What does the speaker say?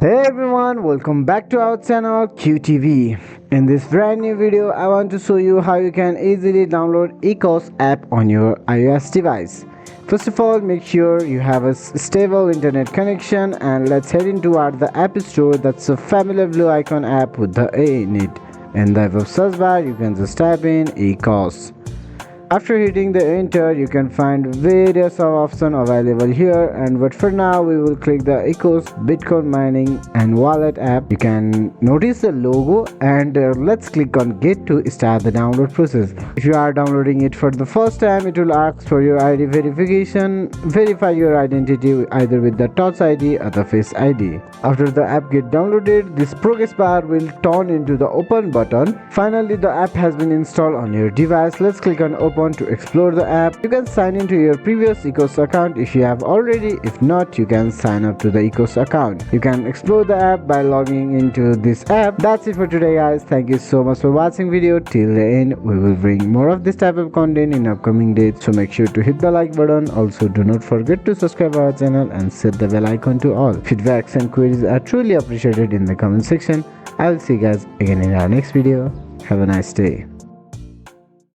Hey everyone, welcome back to our channel QTV. In this brand new video, I want to show you how you can easily download Ecos app on your iOS device. First of all, make sure you have a stable internet connection and let's head into the App Store. That's a familiar blue icon app with the A in it. In the web search bar, you can just type in Ecos. After hitting the enter, you can find various options available here, but for now we will click the Ecos Bitcoin mining and wallet app. You can notice the logo and let's click on get to start the download process. If you are downloading it for the first time, it will ask for your ID verification. Verify your identity either with the Touch ID or the Face ID. After the app get downloaded, this progress bar will turn into the open button. Finally, the app has been installed on your device. Let's click on open to explore the app. You can sign into your previous Ecos account if you have already. If not, you can sign up to the Ecos account. You can explore the app by logging into this app. That's it for today, guys. Thank you so much for watching video till the end. We will bring more of this type of content in upcoming days, so make sure to hit the like button. Also, do not forget to subscribe our channel and set the bell icon to all. Feedbacks and queries are truly appreciated in the comment section. I will see you guys again in our next video. Have a nice day.